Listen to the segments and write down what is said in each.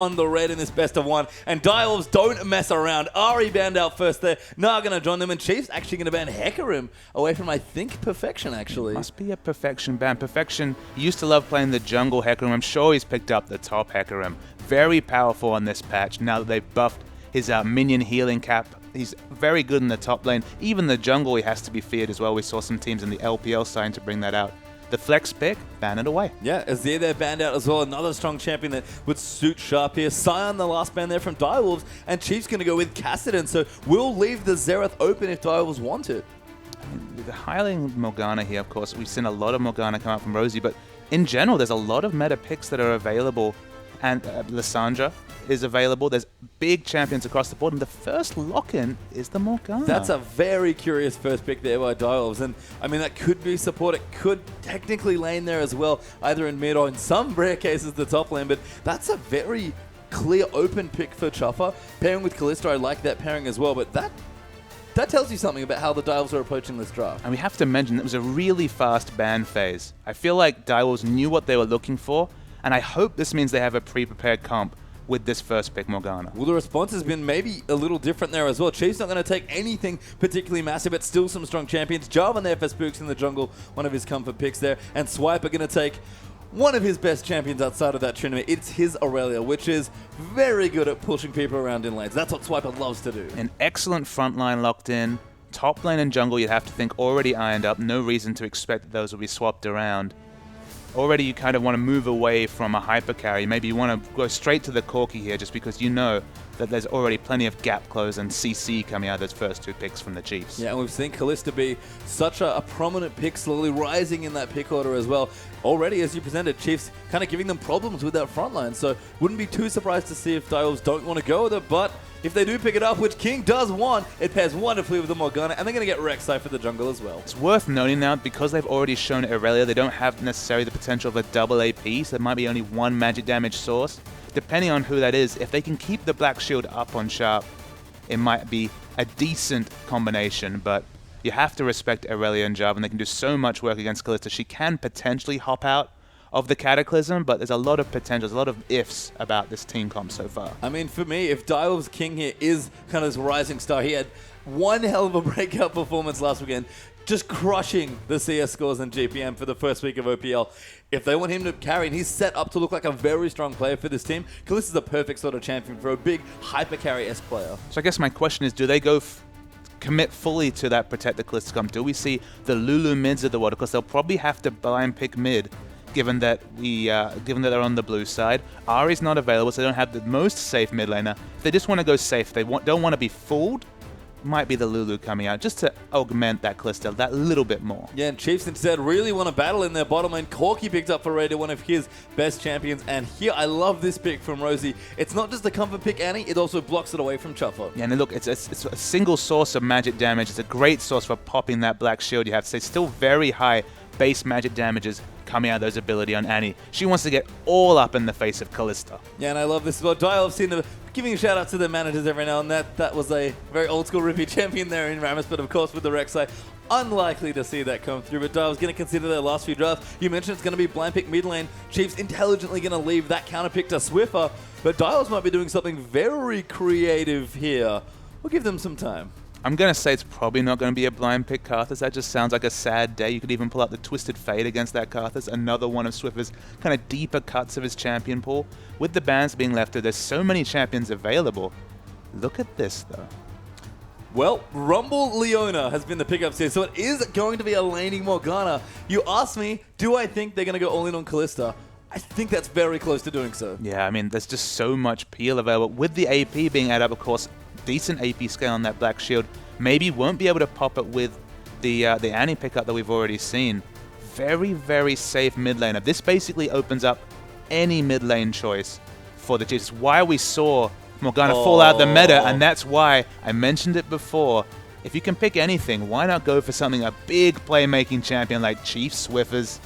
on the red in this best of one, and Direwolves don't mess around. Ari banned out first there. Now going to join them, and Chief's actually going to ban Hecarim away from, I think, Perfection, actually. Must be a Perfection ban. Perfection used to love playing the jungle Hecarim. I'm sure he's picked up the top Hecarim. Very powerful on this patch now that they've buffed his minion healing cap. He's very good in the top lane. Even the jungle, he has to be feared as well. We saw some teams in the LPL starting to bring that out. The flex pick, ban it away. Yeah, Azir there banned out as well. Another strong champion that would suit Sharp here. Sion, the last ban there from Direwolves, and Chief's going to go with Kassadin. So we'll leave the Xerath open if Direwolves want it. With the highlighting Morgana here, of course, we've seen a lot of Morgana come out from Rosie, but in general, there's a lot of meta picks that are available, and Lissandra is available. There's big champions across the board, and the first lock-in is the Morgana. That's a very curious first pick there by Direwolves, and I mean, that could be support. It could technically lane there as well, either in mid or in some rare cases the top lane, but that's a very clear open pick for Chuffer. Pairing with Kalista, I like that pairing as well, but that tells you something about how the Direwolves are approaching this draft. And we have to mention it was a really fast ban phase. I feel like Direwolves knew what they were looking for, and I hope this means they have a pre-prepared comp with this first pick Morgana. Well, the response has been maybe a little different there as well. Chief's not going to take anything particularly massive, but still some strong champions. Jarvan there for Spooks in the jungle, one of his comfort picks there. And Swipe are going to take one of his best champions outside of that tournament. It's his Aurelia, which is very good at pushing people around in lanes. That's what Swiper loves to do. An excellent front line locked in. Top lane and jungle, you'd have to think already ironed up. No reason to expect that those will be swapped around. Already you kind of want to move away from a hyper carry. Maybe you want to go straight to the Corki here just because you know that there's already plenty of gap close and CC coming out of those first two picks from the Chiefs. Yeah, and we've seen Kalista be such a prominent pick, slowly rising in that pick order as well. Already, as you presented, Chiefs kind of giving them problems with that front line, so wouldn't be too surprised to see if Direwolves don't want to go with it, but if they do pick it up, which King does want, it pairs wonderfully with the Morgana, and they're going to get Rek'Sai for the jungle as well. It's worth noting now, because they've already shown Aurelia, they don't have necessarily the potential of a double AP, so there might be only one magic damage source. Depending on who that is, if they can keep the Black Shield up on Sharp, it might be a decent combination, but you have to respect Aurelia and Jarvan. They can do so much work against Kalista. She can potentially hop out of the Cataclysm, but there's a lot of potential, there's a lot of ifs about this team comp so far. I mean, for me, if Direwolves King here is kind of this rising star, he had one hell of a breakout performance last weekend, just crushing the CS scores and GPM for the first week of OPL. If they want him to carry, and he's set up to look like a very strong player for this team, Kalista's a perfect sort of champion for a big hyper carry-esque player. So I guess my question is, do they go commit fully to that Protect the Kalista comp? Do we see the Lulu mids of the world? Because they'll probably have to blind pick mid, given that they're on the blue side. Ari's not available, so they don't have the most safe mid laner. If they just want to go safe, they don't want to be fooled, might be the Lulu coming out, just to augment that Kalista that little bit more. Yeah, and Chiefs instead really want to battle in their bottom lane. Corki picked up for Raider, one of his best champions, and here I love this pick from Rosie. It's not just a comfort pick, Annie, it also blocks it away from Chuffer. Yeah, and look, it's a single source of magic damage. It's a great source for popping that Black Shield, you have to say. Still very high base magic damages coming out of those ability on Annie. She wants to get all up in the face of Kalista. Yeah, and I love this as well. Dial, I've seen them giving a shout out to the managers every now and then. That was a very old school Rippy champion there in Rammus, but of course with the Rek'Sai, unlikely to see that come through. But Dial's going to consider their last few drafts. You mentioned it's going to be blind pick mid lane. Chiefs intelligently going to leave that counter pick to Swiffer, but Dials might be doing something very creative here. We'll give them some time. I'm going to say it's probably not going to be a blind pick Karthus. That just sounds like a sad day. You could even pull out the Twisted Fate against that Karthus, another one of Swiffer's kind of deeper cuts of his champion pool. With the bans being left, there's so many champions available. Look at this, though. Well, Rumble Leona has been the pickups here, so it is going to be a laning Morgana. You asked me, do I think they're going to go all in on Kalista? I think that's very close to doing so. Yeah, I mean, there's just so much peel available. With the AP being added up, of course, decent AP scale on that Black Shield. Maybe won't be able to pop it with the Annie pickup that we've already seen. Very, very safe mid laner. This basically opens up any mid lane choice for the Chiefs. Why we saw Morgana fall out the meta, and that's why I mentioned it before. If you can pick anything, why not go for something, a big playmaking champion like Chief Swiffers?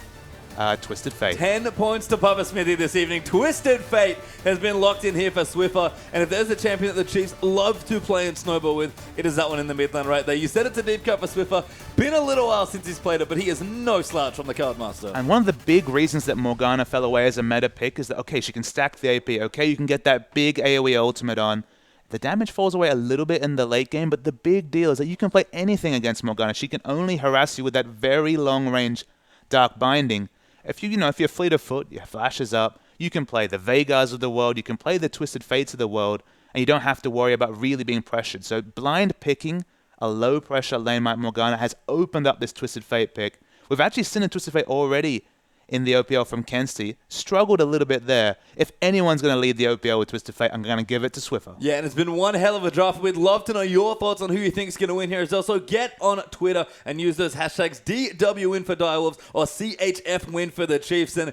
Twisted Fate. 10 points to Papa Smithy this evening. Twisted Fate has been locked in here for Swiffer. And if there's a champion that the Chiefs love to play and snowball with, it is that one in the mid lane right there. You said it's a deep cut for Swiffer. Been a little while since he's played it, but he is no slouch from the card master. And one of the big reasons that Morgana fell away as a meta pick is that, okay, she can stack the AP. Okay, you can get that big AoE ultimate on. The damage falls away a little bit in the late game, but the big deal is that you can play anything against Morgana. She can only harass you with that very long range Dark Binding. If you're fleet of foot, your flash is up, you can play the Vegas of the world, you can play the Twisted Fates of the world, and you don't have to worry about really being pressured. So blind picking a low pressure lane like Morgana has opened up this Twisted Fate pick. We've actually seen a Twisted Fate already in the OPL from Kensti. Struggled a little bit there. If anyone's going to lead the OPL with Twisted Fate, I'm going to give it to Swiffer. Yeah, and it's been one hell of a draft. We'd love to know your thoughts on who you think is going to win here. As also, get on Twitter and use those hashtags DW win for Direwolves or CHF win for the Chiefs. And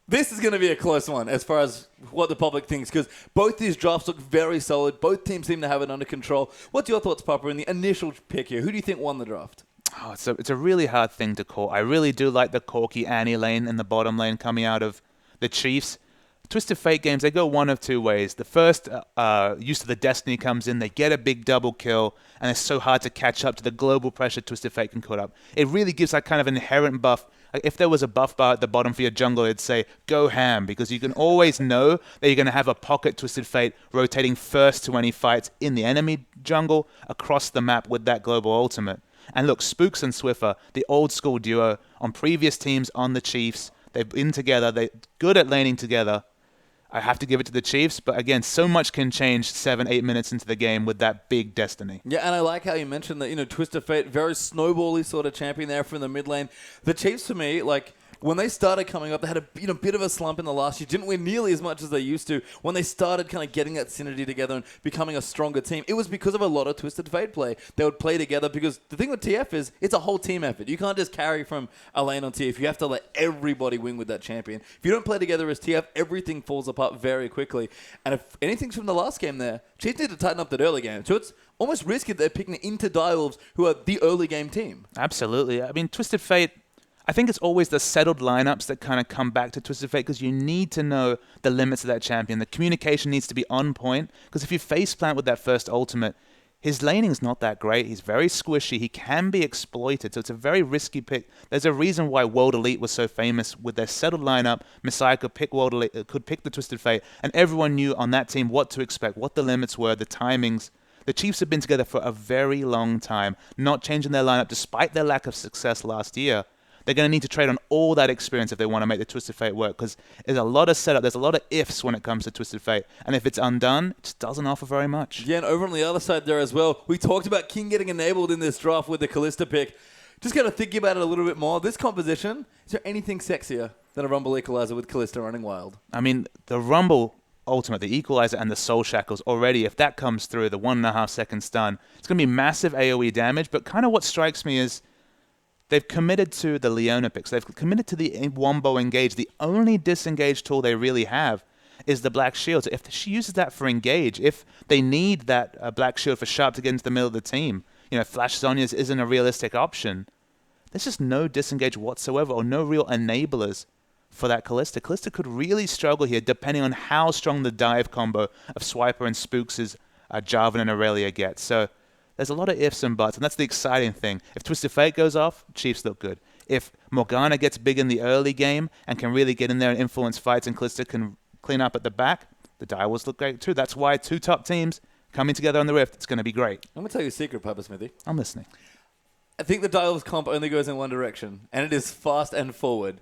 this is going to be a close one as far as what the public thinks, because both these drafts look very solid. Both teams seem to have it under control. What's your thoughts, Papa, in the initial pick here? Who do you think won the draft? Oh, it's a really hard thing to call. I really do like the Corky Annie lane in the bottom lane coming out of the Chiefs. Twisted Fate games, they go one of two ways. The first use of the Destiny comes in, they get a big double kill, and it's so hard to catch up to the global pressure Twisted Fate can put up. It really gives that kind of inherent buff. Like if there was a buff bar at the bottom for your jungle, it'd say, go ham, because you can always know that you're going to have a pocket Twisted Fate rotating first to any fights in the enemy jungle across the map with that global ultimate. And look, Spooks and Swiffer, the old school duo on previous teams on the Chiefs, they've been together, they're good at laning together. I have to give it to the Chiefs, but again, so much can change 7-8 minutes into the game with that big Destiny. Yeah, and I like how you mentioned that, Twisted Fate, very snowbally sort of champion there from the mid lane. The Chiefs, for me, when they started coming up, they had a bit of a slump in the last year. Didn't win nearly as much as they used to. When they started kind of getting that synergy together and becoming a stronger team, it was because of a lot of Twisted Fate play. They would play together because the thing with TF is it's a whole team effort. You can't just carry from a lane on TF. You have to let everybody win with that champion. If you don't play together as TF, everything falls apart very quickly. And if anything's from the last game there, Chiefs need to tighten up that early game. So it's almost risky that they're picking into Direwolves, who are the early game team. Absolutely. I mean, Twisted Fate, I think it's always the settled lineups that kind of come back to Twisted Fate because you need to know the limits of that champion. The communication needs to be on point because if you faceplant with that first ultimate, his laning's not that great. He's very squishy. He can be exploited, so it's a very risky pick. There's a reason why World Elite was so famous with their settled lineup. Messiah could pick World Elite, could pick the Twisted Fate, and everyone knew on that team what to expect, what the limits were, the timings. The Chiefs have been together for a very long time, not changing their lineup despite their lack of success last year. They're going to need to trade on all that experience if they want to make the Twisted Fate work because there's a lot of setup, there's a lot of ifs when it comes to Twisted Fate. And if it's undone, it just doesn't offer very much. Yeah, and over on the other side there as well, we talked about King getting enabled in this draft with the Kalista pick. Just kind of thinking about it a little bit more. This composition, is there anything sexier than a Rumble Equalizer with Kalista running wild? I mean, the Rumble Ultimate, the Equalizer and the Soul Shackles already, if that comes through, the 1.5 second stun, it's going to be massive AoE damage. But kind of what strikes me is they've committed to the Leona picks. They've committed to the Wombo Engage. The only disengage tool they really have is the Black Shield. So if she uses that for Engage, if they need that Black Shield for Sharp to get into the middle of the team, Flash Zhonya's isn't a realistic option. There's just no disengage whatsoever or no real enablers for that Kalista. Kalista could really struggle here depending on how strong the dive combo of Swiper and Spooks' Jarvan and Aurelia gets. So there's a lot of ifs and buts, and that's the exciting thing. If Twisted Fate goes off, Chiefs look good. If Morgana gets big in the early game and can really get in there and influence fights and Kalista can clean up at the back, the Direwolves look great too. That's why two top teams coming together on the Rift, it's going to be great. I'm going to tell you a secret, Papa Smithy. I'm listening. I think the Direwolves comp only goes in one direction, and it is fast and forward.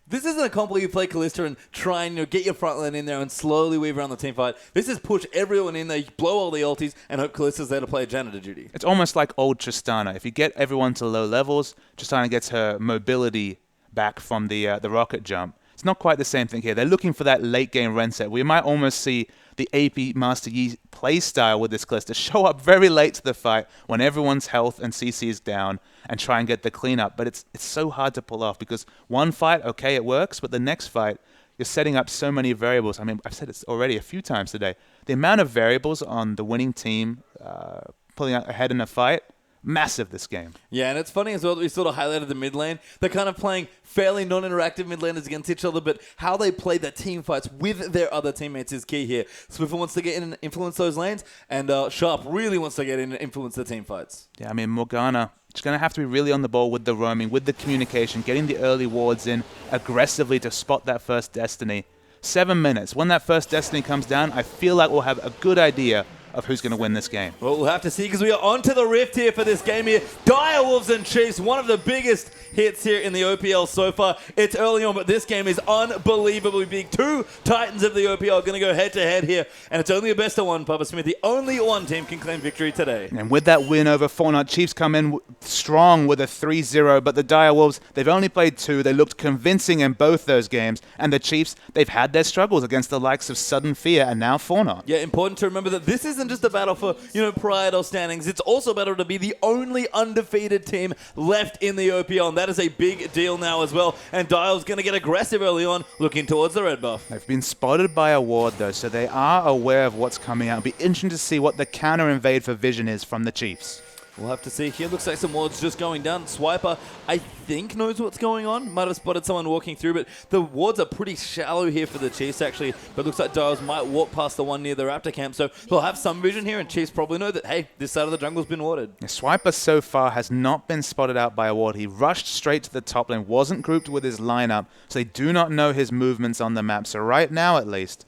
This isn't a comp where you play Kalista and try and get your front line in there and slowly weave around the team fight. This is push everyone in there, blow all the ultis, and hope Kalista's there to play janitor duty. It's almost like old Tristana. If you get everyone to low levels, Tristana gets her mobility back from the rocket jump. It's not quite the same thing here. They're looking for that late game reset. We might almost see the AP Master Yi play style with this Kalista show up very late to the fight when everyone's health and CC is down and try and get the cleanup. But it's so hard to pull off because one fight, okay, it works, but the next fight, you're setting up so many variables. I mean, I've said it already a few times today. The amount of variables on the winning team pulling out ahead in a fight, massive this game. Yeah, and it's funny as well that we sort of highlighted the mid lane. They're kind of playing fairly non-interactive mid laners against each other, but how they play their team fights with their other teammates is key here. Swiffer wants to get in and influence those lanes, and Sharp really wants to get in and influence the team fights. Yeah, I mean, Morgana, she's going to have to be really on the ball with the roaming, with the communication, getting the early wards in aggressively to spot that first Destiny. 7 minutes. When that first Destiny comes down, I feel like we'll have a good idea of who's going to win this game. Well, we'll have to see because we are onto the Rift here for this game here. Direwolves and Chiefs, one of the biggest hits here in the OPL so far. It's early on, but this game is unbelievably big. Two Titans of the OPL going to go head-to-head here, and it's only a best of one, Papa Smith. The only one team can claim victory today. And with that win over Fortnite, Chiefs come in strong with a 3-0, but the Direwolves, they've only played 2. They looked convincing in both those games, and the Chiefs, they've had their struggles against the likes of Sudden Fear and now Fortnite. Yeah, important to remember that this isn't just a battle for, pride or standings. It's also a battle to be the only undefeated team left in the OPL, and that is a big deal now as well. And Dial's going to get aggressive early on, looking towards the red buff. They've been spotted by a ward, though, so they are aware of what's coming out. It'll be interesting to see what the counter-invade for Vision is from the Chiefs. We'll have to see here. Looks like some wards just going down. Swiper, I think, knows what's going on. Might have spotted someone walking through, but the wards are pretty shallow here for the Chiefs, actually. But looks like Dials might walk past the one near the Raptor camp, so they'll have some vision here, and Chiefs probably know that, hey, this side of the jungle's been warded. Yeah, Swiper so far has not been spotted out by a ward. He rushed straight to the top lane, wasn't grouped with his lineup, so they do not know his movements on the map. So right now, at least,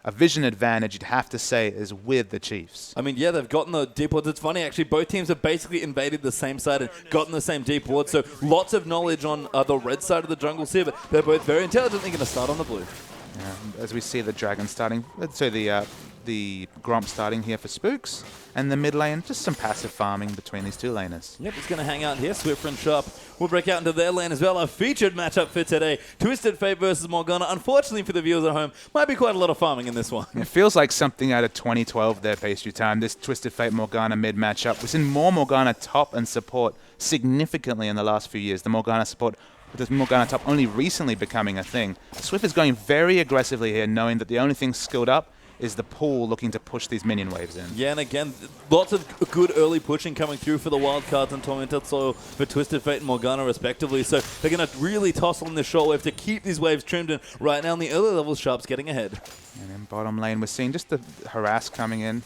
a vision advantage, you'd have to say, is with the Chiefs. I mean, yeah, they've gotten the deep wards. It's funny, actually, both teams have basically invaded the same side and gotten the same deep wards, so lots of knowledge on the red side of the jungle here, but they're both very intelligently going to start on the blue. Yeah, as we see the Dragon starting, so the Gromp starting here for Spooks, and the mid lane, just some passive farming between these two laners. Yep, it's going to hang out here. Swiffer and Sharp will break out into their lane as well. Our featured matchup for today, Twisted Fate versus Morgana. Unfortunately for the viewers at home, might be quite a lot of farming in this one. It feels like something out of 2012 there, Pastry Time. This Twisted Fate Morgana mid matchup. We've seen more Morgana top and support significantly in the last few years. The Morgana top only recently becoming a thing. Swift is going very aggressively here, knowing that the only thing skilled up is the pool looking to push these minion waves in. Yeah, and again, lots of good early pushing coming through for the Wildcards and Tormented Soil for Twisted Fate and Morgana respectively. So they're going to really tussle in the short wave to keep these waves trimmed, and right now in the early levels, Sharp's getting ahead. And in bottom lane, we're seeing just the harass coming in.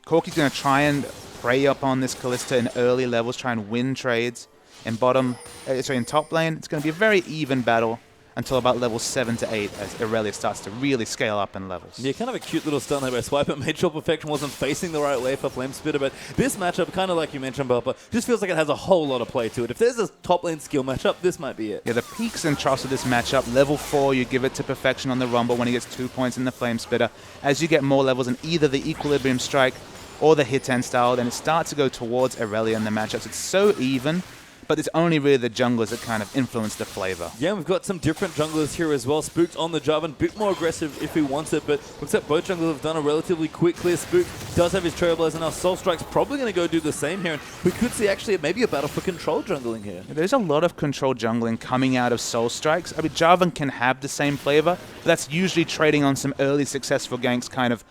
Corky's going to try and prey up on this Kalista in early levels, try and win trades. In top lane, it's going to be a very even battle until about level 7 to 8 as Aurelia starts to really scale up in levels. Yeah, kind of a cute little stun there by Swiper. Made sure Perfection wasn't facing the right way for Flame Spitter, but this matchup, kind of like you mentioned, Bubba, just feels like it has a whole lot of play to it. If there's a top lane skill matchup, this might be it. Yeah, the peaks and troughs of this matchup, level 4, you give it to Perfection on the Rumble when he gets 2 points in the Flame Spitter. As you get more levels in either the Equilibrium Strike or the Hit-End style, then it starts to go towards Aurelia in the matchups. It's so even, but it's only really the junglers that kind of influence the flavor. Yeah, we've got some different junglers here as well. Spook's on the job and a bit more aggressive if he wants it, but looks like both junglers have done a relatively quick clear. Spook does have his Trailblazer now. Soul Strike's probably going to go do the same here, and we could see actually maybe a battle for control jungling here. There's a lot of control jungling coming out of Soul Strikes. I mean, Jarvan can have the same flavor, but that's usually trading on some early successful ganks, kind of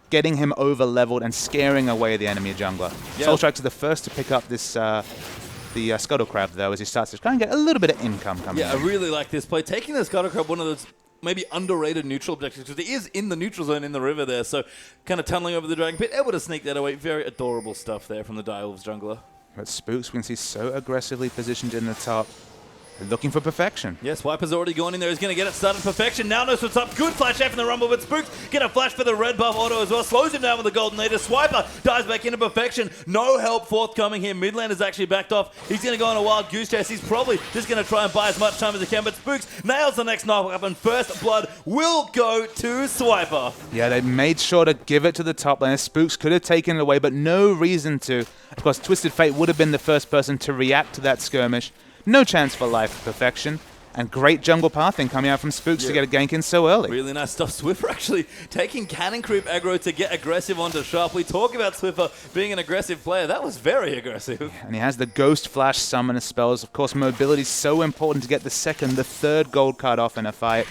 getting him over-leveled and scaring away the enemy jungler. Yep. Soul Strikes are the first to pick up this the Scuttle Crab, though, as he starts to try and get a little bit of income coming in. I really like this play. Taking the Scuttle Crab, one of those maybe underrated neutral objectives, because he is in the neutral zone in the river there, so kind of tunneling over the Dragon Pit, able to sneak that away. Very adorable stuff there from the Direwolves jungler. But Spooks, we can see so aggressively positioned in the top. Looking for Perfection. Yes, Wiper's already gone in there. He's going to get it started. Perfection now knows what's up. Good flash F in the Rumble, but Spooks get a flash for the red buff auto as well. Slows him down with the Golden Nader. Swiper dives back into Perfection. No help forthcoming here. Midland is actually backed off. He's going to go on a wild goose chase. He's probably just going to try and buy as much time as he can, but Spooks nails the next knock up, and first blood will go to Swiper. Yeah, they made sure to give it to the top laner. Spooks could have taken it away, but no reason to. Of course, Twisted Fate would have been the first person to react to that skirmish. No chance for life Perfection. And great jungle pathing coming out from Spooks to get a gank in so early. Really nice stuff. Swiffer actually taking cannon creep aggro to get aggressive onto Sharp. We talk about Swiffer being an aggressive player. That was very aggressive. And he has the Ghost Flash summoner spells. Of course, mobility is so important to get the second, the third gold card off in a fight.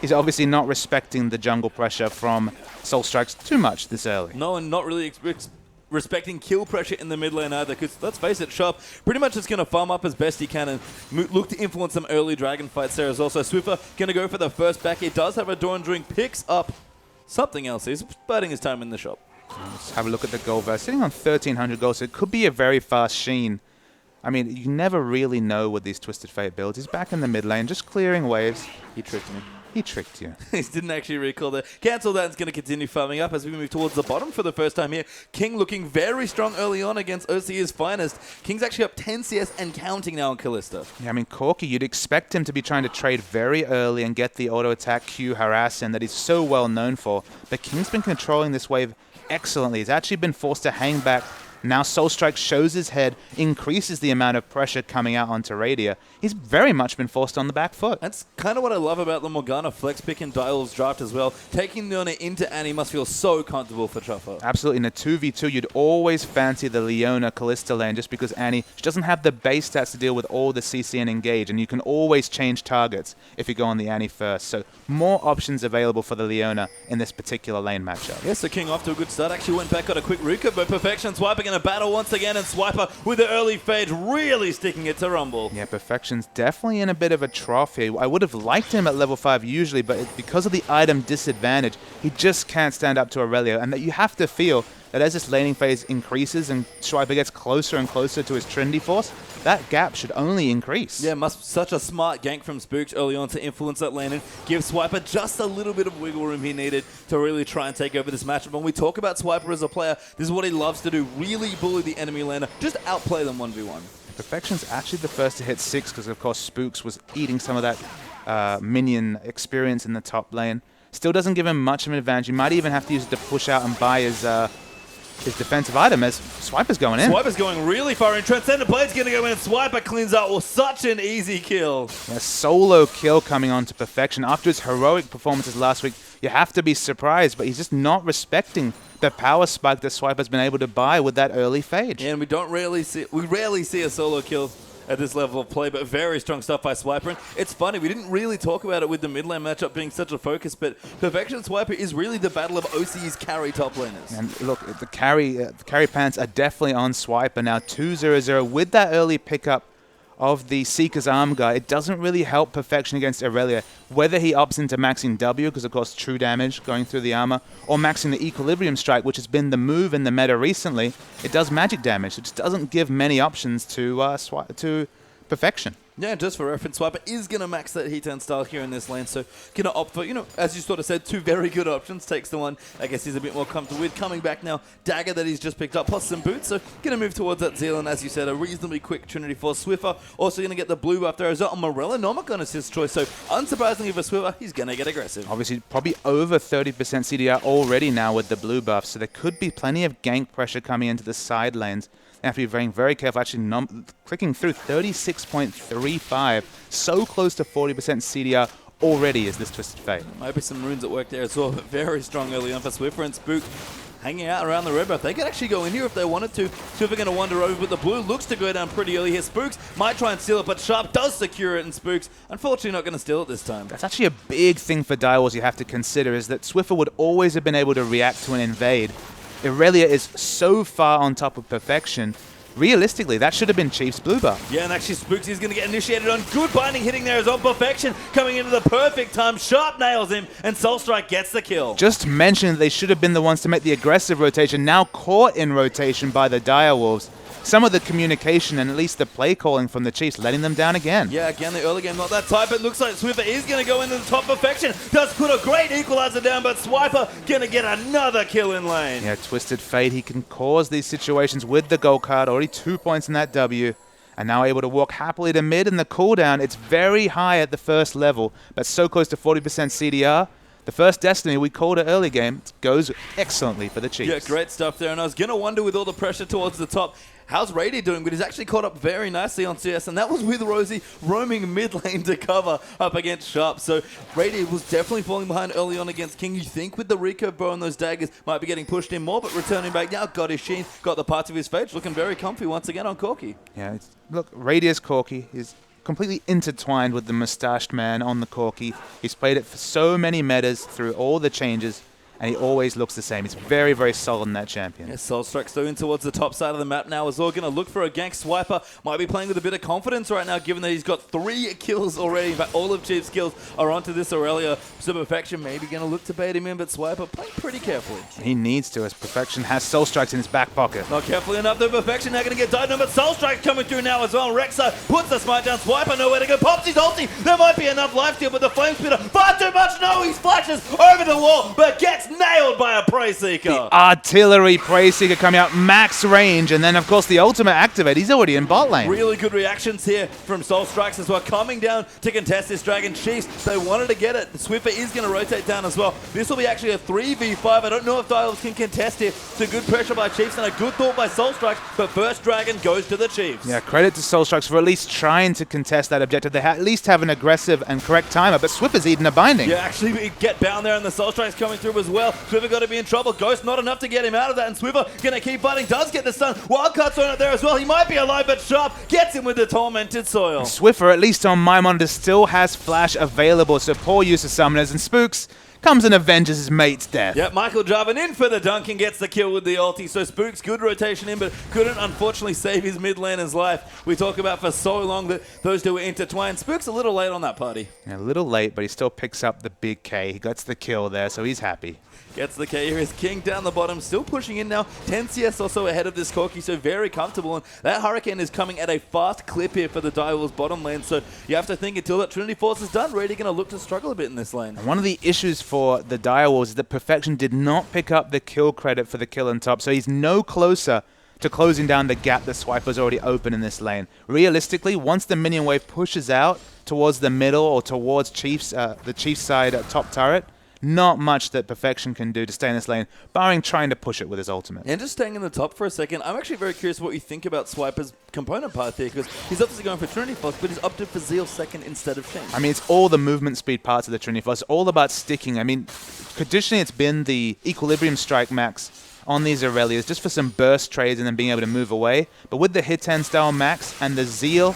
He's obviously not respecting the jungle pressure from Soul Strikes too much this early. No, and not really respecting kill pressure in the mid lane either, because let's face it, Sharp pretty much just going to farm up as best he can and look to influence some early dragon fights there as well. So Swiffer going to go for the first back. He does have a Dawn Drink, picks up something else. He's biding his time in the shop. Let's have a look at the gold verse. Sitting on 1,300 gold, so it could be a very fast Sheen. I mean, you never really know with these Twisted Fate builds. He's back in the mid lane, just clearing waves. He tricked me. He tricked you. He didn't actually recall that. Cancel that and is going to continue farming up as we move towards the bottom for the first time here. King looking very strong early on against Oceania's finest. King's actually up 10 CS and counting now on Kalista. Yeah, I mean, Corki, you'd expect him to be trying to trade very early and get the auto attack Q harass in that he's so well known for. But King's been controlling this wave excellently. He's actually been forced to hang back. Now Soul Strike shows his head, increases the amount of pressure coming out onto Radia. He's very much been forced on the back foot. That's kind of what I love about the Morgana flex pick in Dial's draft as well. Taking Leona into Annie must feel so comfortable for Truffle. Absolutely. In a 2v2, you'd always fancy the Leona Kalista lane just because Annie she doesn't have the base stats to deal with all the CC and engage, and you can always change targets if you go on the Annie first. So more options available for the Leona in this particular lane matchup. Yes, the King off to a good start. Actually went back, got a quick Ruka, but Perfection Swiper going to battle once again, and Swiper with the early fade really sticking it to Rumble. Yeah, Perfection's definitely in a bit of a trough here. I would have liked him at level 5 usually, but because of the item disadvantage, he just can't stand up to Aurelio, and that you have to feel that as this laning phase increases and Swiper gets closer and closer to his Trinity Force, that gap should only increase. Yeah, such a smart gank from Spooks early on to influence that lane and give Swiper just a little bit of wiggle room he needed to really try and take over this matchup. When we talk about Swiper as a player, this is what he loves to do, really bully the enemy laner, just outplay them 1v1. Perfection's actually the first to hit 6 because, of course, Spooks was eating some of that minion experience in the top lane. Still doesn't give him much of an advantage. You might even have to use it to push out and buy his defensive item as Swiper's going in. Swiper's going really far in. Transcendent Blade's going to go in and Swiper cleans out. Well, such an easy kill. A solo kill coming on to Perfection. After his heroic performances last week, you have to be surprised, but he's just not respecting the power spike that Swiper's been able to buy with that early fade. Yeah, and we rarely see a solo kill at this level of play, but very strong stuff by Swiper. And it's funny, we didn't really talk about it with the mid lane matchup being such a focus, but Perfection Swiper is really the battle of OC's carry top laners. And look, the carry pants are definitely on Swiper now, 2-0-0 with that early pickup of the Seeker's Arm Guy. It doesn't really help Perfection against Aurelia, whether he opts into maxing W, because of course true damage going through the armor, or maxing the Equilibrium Strike, which has been the move in the meta recently. It does magic damage. It just doesn't give many options to Perfection. Yeah, just for reference, Swiper is going to max that Heat and style here in this lane, so going to opt for, as you sort of said, two very good options. Takes the one I guess he's a bit more comfortable with. Coming back now, Dagger that he's just picked up, plus some boots, so going to move towards that Zealand, as you said, a reasonably quick Trinity Force. Swiffer also going to get the blue buff there as well. Morella not going to his choice, so unsurprisingly for Swiffer, he's going to get aggressive. Obviously, probably over 30% CDR already now with the blue buff, so there could be plenty of gank pressure coming into the side lanes. You have to be very, very careful. Actually, clicking through 36.35, so close to 40% CDR already is this Twisted Fate. Might be some runes at work there as well, but very strong early on for Swiffer and Spook. Hanging out around the red buff. They could actually go in here if they wanted to. Swiffer going to wander over, but the blue looks to go down pretty early here. Spooks might try and steal it, but Sharp does secure it, and Spooks, unfortunately, not going to steal it this time. That's actually a big thing for Direwolves you have to consider, is that Swiffer would always have been able to react to an invade. Aurelia is so far on top of Perfection. Realistically, that should have been Chief's blue buff. Yeah, and actually Spooks is going to get initiated on. Good binding hitting there as well. Perfection coming into the perfect time. Sharp nails him, and Soul Strike gets the kill. Just mentioned they should have been the ones to make the aggressive rotation, now caught in rotation by the Direwolves. Some of the communication and at least the play calling from the Chiefs letting them down again. Yeah, again, the early game not that tight, but looks like Swiffer is going to go into the top. Perfection does put a great equalizer down, but Swiper going to get another kill in lane. Yeah, Twisted Fate, he can cause these situations with the gold card, already 2 points in that W, and now able to walk happily to mid, and the cooldown, it's very high at the first level, but so close to 40% CDR. The first Destiny, we called it early game, goes excellently for the Chiefs. Yeah, great stuff there, and I was going to wonder with all the pressure towards the top, how's Rady doing? But he's actually caught up very nicely on CS, and that was with Rosie roaming mid lane to cover up against Sharp. So Rady was definitely falling behind early on against King. You think with the recurve bow and those daggers might be getting pushed in more, but returning back now, got his sheen, got the parts of his face, looking very comfy once again on Corki. Yeah, look, Radius Corki is completely intertwined with the mustached man on the Corki. He's played it for so many metas through all the changes, and he always looks the same. He's very, very solid in that champion. Yeah, Soulstrike's going towards the top side of the map now as well. Going to look for a gank. Swiper might be playing with a bit of confidence right now, given that he's got 3 kills already. In fact, all of Chief's kills are onto this Aurelia. So Perfection maybe going to look to bait him in, but Swiper playing pretty carefully. He needs to, as Perfection has Soulstrikes in his back pocket. Not carefully enough, though. Perfection now going to get died, but Soulstrike's coming through now as well. Rek'Sai puts the smite down. Swiper nowhere to go. Pops his ulti. There might be enough life steal, but the Flame Spitter far too much. No, he splashes over the wall, but gets nailed by a Prey Seeker. The artillery Prey Seeker coming out max range, and then of course the ultimate activate. He's already in bot lane. Really good reactions here from Soulstrikes as well, coming down to contest this Dragon Chiefs. They wanted to get it. Swiffer is going to rotate down as well. This will be actually a 3v5. I don't know if Dials can contest here. It's a good pressure by Chiefs and a good thought by Soulstrikes, but first Dragon goes to the Chiefs. Yeah, credit to Soulstrikes for at least trying to contest that objective. They at least have an aggressive and correct timer, but Swiffer's eating a binding. Yeah, actually we get bound there and the Soulstrike's coming through as well. Swiffer got to be in trouble. Ghost not enough to get him out of that, and Swiffer going to keep fighting. Does get the stun. Wildcard's on it there as well. He might be alive, but Sharp gets him with the Tormented Soil. Swiffer, at least on my monitor, still has Flash available, so poor use of Summoners, and Spooks comes and avenges his mate's death. Yep, Michael Jarvan in for the dunk and gets the kill with the ulti. So Spooks, good rotation in, but couldn't unfortunately save his mid laner's life. We talk about for so long that those two were intertwined. Spooks a little late on that party. Yeah, a little late, but he still picks up the big K. He gets the kill there, so he's happy. Gets the K. Here is King down the bottom, still pushing in now. 10 CS or so ahead of this Corki, so very comfortable. And that Hurricane is coming at a fast clip here for the Direwolves bottom lane. So you have to think until that Trinity Force is done, Rady going to look to struggle a bit in this lane. And one of the issues for the Direwolves is that Perfection did not pick up the kill credit for the kill on top, so he's no closer to closing down the gap that Swiper's already open in this lane. Realistically, once the minion wave pushes out towards the middle or towards Chiefs, the Chiefs side top turret, not much that Perfection can do to stay in this lane, barring trying to push it with his ultimate. And just staying in the top for a second, I'm actually very curious what you think about Swiper's component path here, because he's obviously going for Trinity Force, but he's opted for Zeal second instead of Shen. I mean, it's all the movement speed parts of the Trinity Force. It's all about sticking. I mean, traditionally it's been the Equilibrium Strike max on these Aurelias, just for some burst trades and then being able to move away. But with the hit 10 style max and the Zeal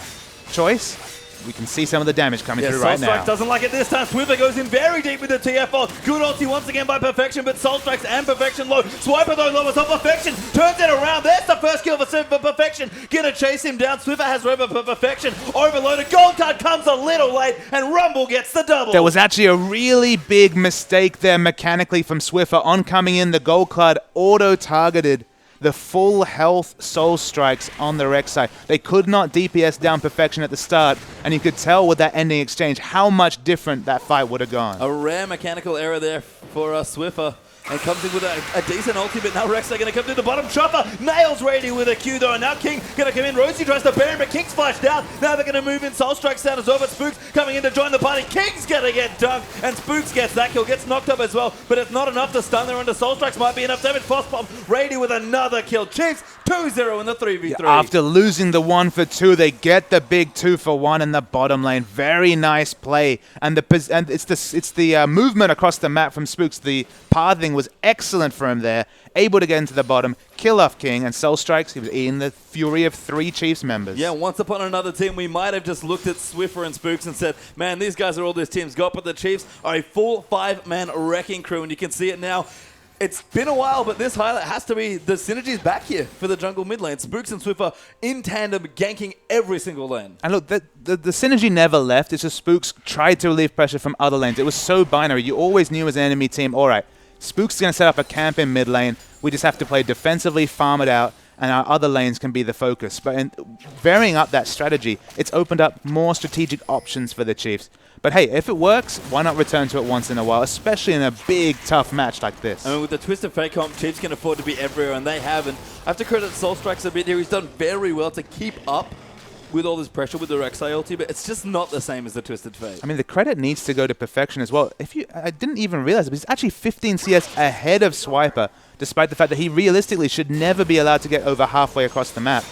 choice, we can see some of the damage coming through right now. Soulstrike doesn't like it this time. Swiffer goes in very deep with the TFO. Good ulti once again by Perfection, but Soulstrikes and Perfection low. Swiper though lowers up. Perfection turns it around. There's the first kill for Perfection. Gonna chase him down. Swiffer has Rover for Perfection. Overloaded. Gold card comes a little late, and Rumble gets the double. There was actually a really big mistake there mechanically from Swiffer on coming in. The gold card auto-targeted the full health Soul Strikes on the Rek'Sai. They could not DPS down Perfection at the start, and you could tell with that ending exchange how much different that fight would have gone. A rare mechanical error there for Swiffer. And comes in with a decent ulti, but now Rek'Sai going to come through the bottom. Chopper nails Rady with a Q though, and now King going to come in. Rosie tries to bury him, but King's flashed out. Now they're going to move in. Soulstrike's down as well, but Spooks coming in to join the party. King's going to get dunked, and Spooks gets that kill, gets knocked up as well, but it's not enough to stun there under Soulstrike's. Might be enough damage. Frost Bomb, Rady with another kill. Chiefs 2-0 in the 3v3. After losing the 1-for-2, they get the big 2-for-1 in the bottom lane. Very nice play, and it's the movement across the map from Spooks. The pathing was excellent for him there. Able to get into the bottom, kill off King, and Soulstrikes, he was eating the fury of 3 Chiefs members. Yeah, once upon another team, we might have just looked at Swiffer and Spooks and said, man, these guys are all this team's got, but the Chiefs are a full 5-man wrecking crew, and you can see it now. It's been a while, but this highlight has to be the synergies back here for the jungle mid lane. Spooks and Swiffer in tandem, ganking every single lane. And look, the synergy never left. It's just Spooks tried to relieve pressure from other lanes. It was so binary. You always knew as an enemy team, all right, Spooks is going to set up a camp in mid lane. We just have to play defensively, farm it out, and our other lanes can be the focus. But in varying up that strategy, it's opened up more strategic options for the Chiefs. But hey, if it works, why not return to it once in a while, especially in a big, tough match like this? I mean, with the Twisted Fate comp, Chiefs can afford to be everywhere, and they have. And I have to credit Soulstrikes a bit here. He's done very well to keep up with all this pressure with the Rek'Sai ulti, but it's just not the same as the Twisted Fate. I mean, the credit needs to go to Perfection as well. I didn't even realize it, but he's actually 15 CS ahead of Swiper, despite the fact that he realistically should never be allowed to get over halfway across the map.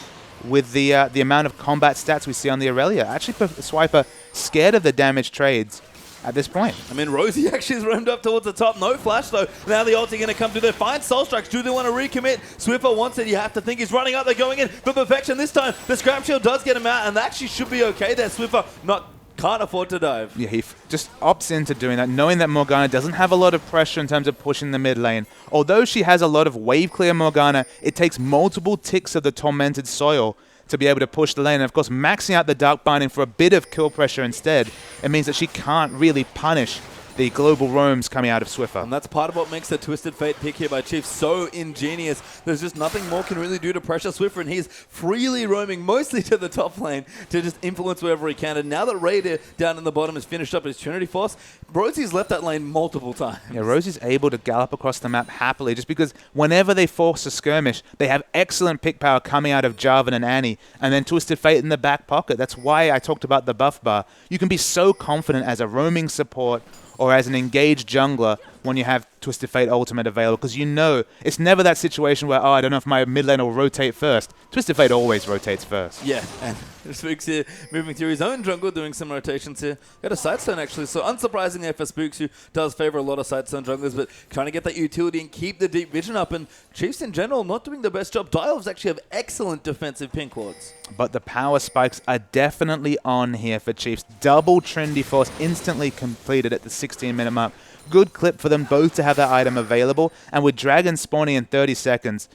With the amount of combat stats we see on the Aurelia. Actually, Swiper scared of the damage trades at this point. I mean, Rosie actually has roamed up towards the top. No flash, though. Now the ulti going to come through there. Find Soulstrikes. Do they want to recommit? Swiffer wants it. You have to think he's running up. They're going in for Perfection this time. The Scrap Shield does get him out, and that actually should be okay there. Swiffer not Can't afford to dive. Yeah, he just opts into doing that, knowing that Morgana doesn't have a lot of pressure in terms of pushing the mid lane. Although she has a lot of wave clear Morgana, it takes multiple ticks of the Tormented Soil to be able to push the lane. And of course, maxing out the Dark Binding for a bit of kill pressure instead, it means that she can't really punish the global roams coming out of Swiffer. And that's part of what makes the Twisted Fate pick here by Chief so ingenious. There's just nothing more can really do to pressure Swiffer, and he's freely roaming mostly to the top lane to just influence wherever he can. And now that Raider down in the bottom has finished up his Trinity Force, Rosie's left that lane multiple times. Yeah, Rosie's able to gallop across the map happily just because whenever they force a skirmish, they have excellent pick power coming out of Jarvan and Annie, and then Twisted Fate in the back pocket. That's why I talked about the buff bar. You can be so confident as a roaming support or as an engaged jungler when you have Twisted Fate ultimate available, because you know it's never that situation where, oh, I don't know if my mid lane will rotate first. Twisted Fate always rotates first. Yeah, and Spooks here moving through his own jungle, doing some rotations here. Got a Sightstone actually, so unsurprisingly for Spooks, who does favor a lot of Sightstone junglers, but trying to get that utility and keep the deep vision up, and Chiefs in general not doing the best job. Dialves actually have excellent defensive pink wards. But the power spikes are definitely on here for Chiefs. Double Trinity Force instantly completed at the 16-minute mark. Good clip for them both to have that item available. And with Dragon spawning in 30 seconds,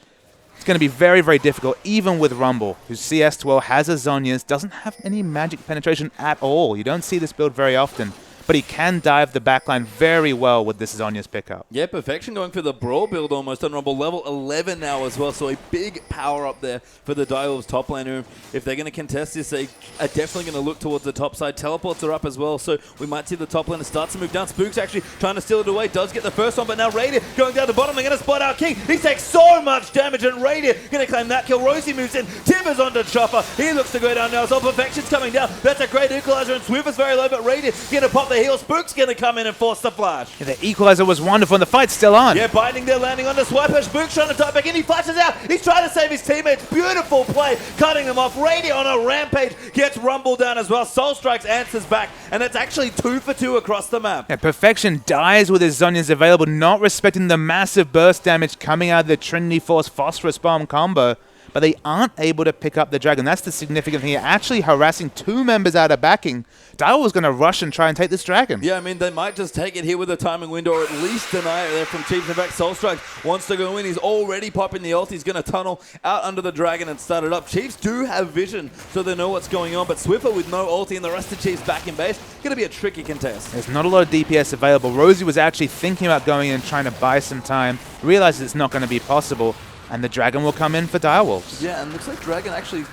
it's going to be very, very difficult, even with Rumble, whose CS12 has a Zhonya's, doesn't have any magic penetration at all. You don't see this build very often. But he can dive the backline very well with this Zhonya's pickup. Yeah, Perfection going for the Brawl build almost on Rumble. Level 11 now as well, so a big power up there for the Direwolves top lane, who, if they're going to contest this, they are definitely going to look towards the top side. Teleports are up as well, so we might see the top lane start to move down. Spooks actually trying to steal it away, does get the first one, but now Radiant going down the bottom. They're going to spot out King. He takes so much damage, and Radiant going to claim that kill. Rosie moves in, Timbers onto Chopper. He looks to go down now as well. Perfection's coming down. That's a great equalizer, and Swiffer's very low, but Radiant going to pop the heal. Spooks going to come in and force the flash. Yeah, the equalizer was wonderful, and the fight's still on. Yeah, Binding there, landing on the Swiper. Spooks trying to dive back in. He flashes out. He's trying to save his teammates. Beautiful play, cutting them off. Radiant on a rampage gets Rumble down as well. Soul Strikes answers back, and it's actually 2 for 2 across the map. Yeah, Perfection dies with his Zhonya's available, not respecting the massive burst damage coming out of the Trinity Force Phosphorus Bomb combo. But they aren't able to pick up the Dragon. That's the significant thing. Actually harassing 2 members out of backing. Dial was going to rush and try and take this Dragon. Yeah, I mean, they might just take it here with a timing window, or at least deny it there from Chiefs. In fact, Soul Strike wants to go in. He's already popping the ult. He's going to tunnel out under the Dragon and start it up. Chiefs do have vision, so they know what's going on. But Swiffer with no ulti and the rest of Chiefs back in base, going to be a tricky contest. There's not a lot of DPS available. Rosie was actually thinking about going in and trying to buy some time. Realizes it's not going to be possible. And the Dragon will come in for Direwolves. Yeah, and looks like Dragon actually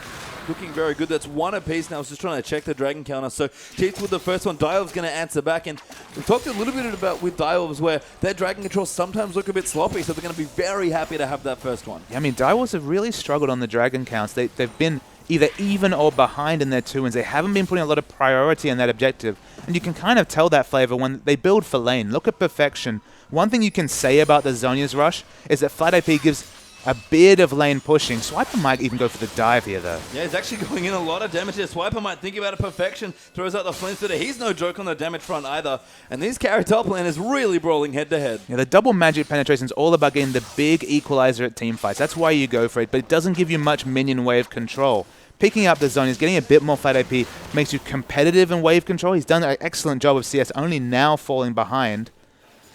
looking very good. That's 1 apiece now. I was just trying to check the Dragon counter. So Chiefs with the first one. Direwolves going to answer back. And we talked a little bit about with Direwolves where their Dragon controls sometimes look a bit sloppy. So they're going to be very happy to have that first one. Yeah, I mean, Direwolves have really struggled on the Dragon counts. They've been either even or behind in their 2 wins. They haven't been putting a lot of priority on that objective. And you can kind of tell that flavor when they build for lane. Look at Perfection. One thing you can say about the Zhonya's rush is that Flat AP gives a bit of lane pushing. Swiper might even go for the dive here, though. Yeah, he's actually going in a lot of damage here. Swiper might think about a Perfection. Throws out the flint spitter. He's no joke on the damage front either. And these carry top lane is really brawling head to head. Yeah, the double magic penetration is all about getting the big equalizer at team fights. That's why you go for it, but it doesn't give you much minion wave control. Picking up the zone is getting a bit more flat AP, makes you competitive in wave control. He's done an excellent job of CS, only now falling behind,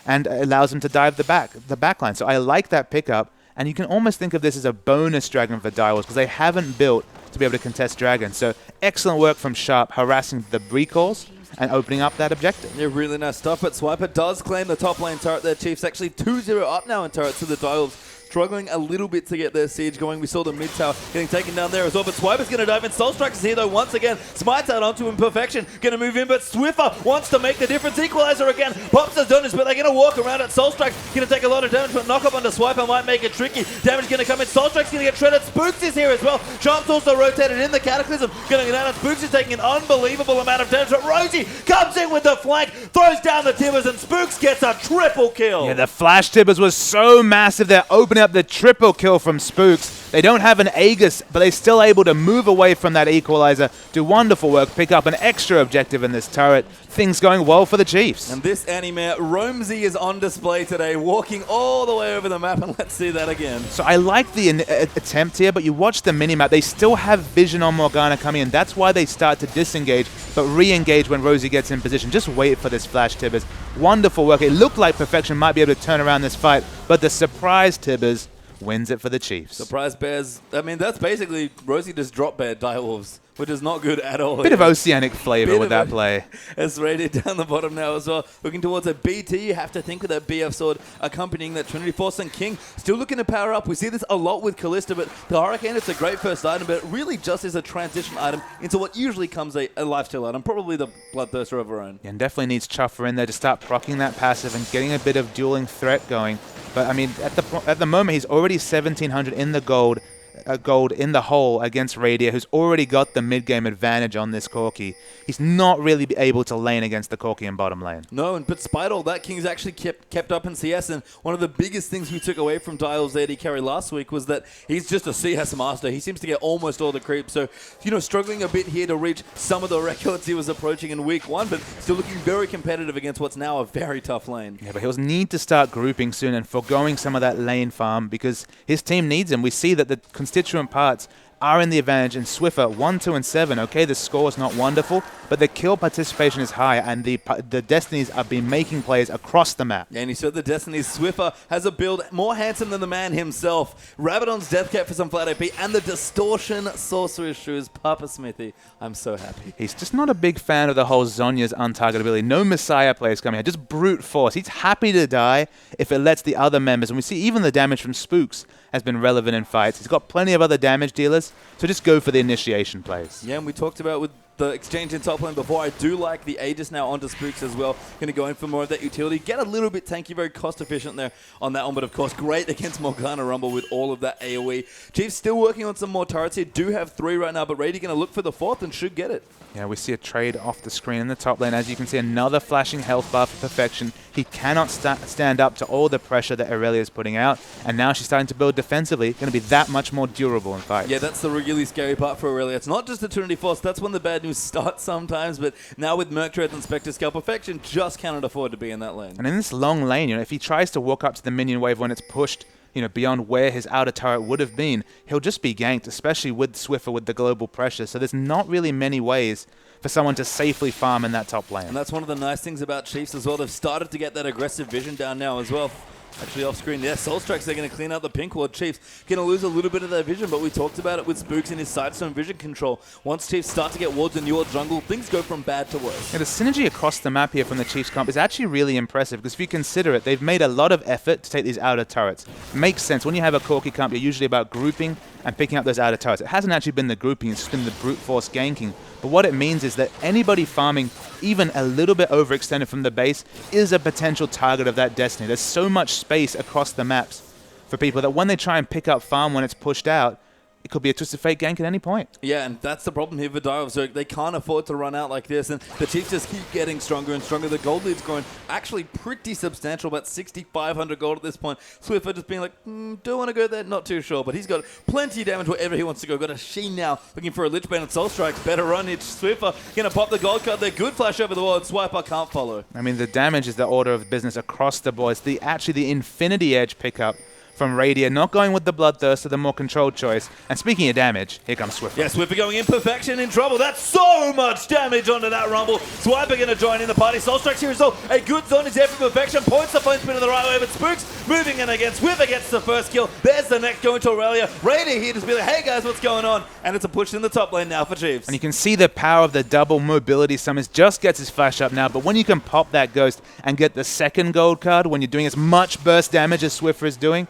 and allows him to dive the backline. So I like that pickup. And you can almost think of this as a bonus Dragon for Direwolves because they haven't built to be able to contest Dragon. So excellent work from Sharp, harassing the recalls and opening up that objective. Yeah, really nice stuff. But Swiper does claim the top lane turret there, Chiefs. Actually 2-0 up now in turrets to the Direwolves. Struggling a little bit to get their siege going. We saw the mid tower getting taken down there as well. But Swiper's going to dive in. Soul Strikes is here though once again. Smites out onto him. Perfection going to move in. But Swiffer wants to make the difference. Equalizer again. Pops the donuts, but they're going to walk around it. Soul Strike's going to take a lot of damage, but knock up onto Swiper might make it tricky. Damage going to come in. Soul Strike's going to get shredded. Spooks is here as well. Sharp's also rotated in the Cataclysm. Going to go down. And Spooks is taking an unbelievable amount of damage. But Rosie comes in with the flank, throws down the Timbers, and Spooks gets a triple kill. Yeah, the flash Timbers was so massive. They're opening up the triple kill from Spooks. They don't have an Aegis, but they're still able to move away from that equalizer, do wonderful work, pick up an extra objective in this turret. things going well for the Chiefs. And this anime, Romsey is on display today, walking all the way over the map, and let's see that again. So I like the attempt here, but you watch the minimap, they still have vision on Morgana coming in. That's why they start to disengage, but re-engage when Rosie gets in position. Just wait for this flash, Tibbers. Wonderful work. It looked like Perfection might be able to turn around this fight, but the surprise Tibbers wins it for the Chiefs. Surprise bears. I mean, that's basically Rosie just drop bear Direwolves, which is not good at all. Bit of oceanic flavor with that play. It's rated down the bottom now as well. Looking towards a BT, you have to think with that BF sword accompanying that Trinity Force, and King still looking to power up. We see this a lot with Callista, but the Hurricane, it's a great first item, but it really just is a transition item into what usually comes a lifesteal item, probably the Bloodthirster of her own. Yeah, and definitely needs Chuffer in there to start proccing that passive and getting a bit of dueling threat going. But I mean, at the moment, he's already 1,700 in the gold in the hole against Radier, who's already got the mid-game advantage on this Corki. He's not really able to lane against the Corki in bottom lane. No, but despite all that, King's actually kept up in CS, and one of the biggest things we took away from Dial's AD carry last week was that he's just a CS master. He seems to get almost all the creeps, so, you know, struggling a bit here to reach some of the records he was approaching in week 1, but still looking very competitive against what's now a very tough lane. Yeah, but he'll need to start grouping soon and foregoing some of that lane farm because his team needs him. We see that the constituent parts are in the advantage, and Swiffer 1, 2, and 7. Okay, the score is not wonderful, but the kill participation is high, and the Destinies have been making plays across the map. Yeah, and you saw the Destinies. Swiffer has a build more handsome than the man himself. Rabadon's Death Cap for some flat AP, and the Distortion Sorcerer's Shoes. Papa Smithy, I'm so happy. He's just not a big fan of the whole Zhonya's untargetability. No Messiah players coming here, just brute force. He's happy to die if it lets the other members, and we see even the damage from Spooks has been relevant in fights. He's got plenty of other damage dealers, so just go for the initiation plays. Yeah, and we talked about with the exchange in top lane before. I do like the Aegis now onto Spooks as well. Going to go in for more of that utility. Get a little bit tanky, very cost efficient there on that one, but of course great against Morgana Rumble with all of that AoE. Chiefs still working on some more turrets here. Do have 3 right now, but Rady going to look for the 4th and should get it. Yeah, we see a trade off the screen in the top lane. As you can see, another flashing health bar for Perfection. He cannot stand up to all the pressure that Aurelia is putting out, and now she's starting to build defensively. Going to be that much more durable in fights. Yeah, that's the really scary part for Aurelia. It's not just the Trinity Force. That's when the bad news starts sometimes, but now with Merc Treads and Spectre Scale, Perfection just cannot afford to be in that lane. And in this long lane, you know, if he tries to walk up to the minion wave when it's pushed, you know, beyond where his outer turret would have been, he'll just be ganked, especially with Swiffer with the global pressure. So there's not really many ways for someone to safely farm in that top lane. And that's one of the nice things about Chiefs as well. They've started to get that aggressive vision down now as well. Actually off screen, yeah, Soul Strikes, they're going to clean out the pink ward. Chiefs going to lose a little bit of their vision, but we talked about it with Spooks in his sidestone vision control. Once Chiefs start to get wards in your jungle, things go from bad to worse. Yeah, the synergy across the map here from the Chiefs comp is actually really impressive, because if you consider it, they've made a lot of effort to take these outer turrets. Makes sense. When you have a Corki comp, you're usually about grouping and picking up those outer turrets. It hasn't actually been the grouping, it's just been the brute force ganking. But what it means is that anybody farming even a little bit overextended from the base is a potential target of that Destiny. There's so much space across the maps for people that when they try and pick up farm when it's pushed out, it could be a Twisted Fate gank at any point. Yeah, and that's the problem here for Dire of Zerg. They can't afford to run out like this, and the Chiefs just keep getting stronger and stronger. The gold lead's growing actually pretty substantial, about 6,500 gold at this point. Swiffer just being like, do want to go there? Not too sure, but he's got plenty of damage wherever he wants to go. Got a Sheen now, looking for a Lich Bane and Soul Strikes. Better run, it's Swiffer. Going to pop the gold card there. Good flash over the wall, and Swiper can't follow. I mean, the damage is the order of business across the board. It's actually the Infinity Edge pickup from Radier, not going with the Bloodthirster, the more controlled choice. And speaking of damage, here comes Swiffer. Yeah, Swiffer going in, Perfection in trouble. That's so much damage onto that Rumble. Swiper going to join in the party. Soul Strikes here as well. A good zone is there for Perfection. Points the flame spin in the right way, but Spooks moving in again. Swiffer gets the first kill. There's the next going to Aurelia. Radier here just be like, hey guys, what's going on? And it's a push in the top lane now for Chiefs. And you can see the power of the double mobility summons. Just gets his flash up now, but when you can pop that Ghost and get the second gold card when you're doing as much burst damage as Swiffer is doing,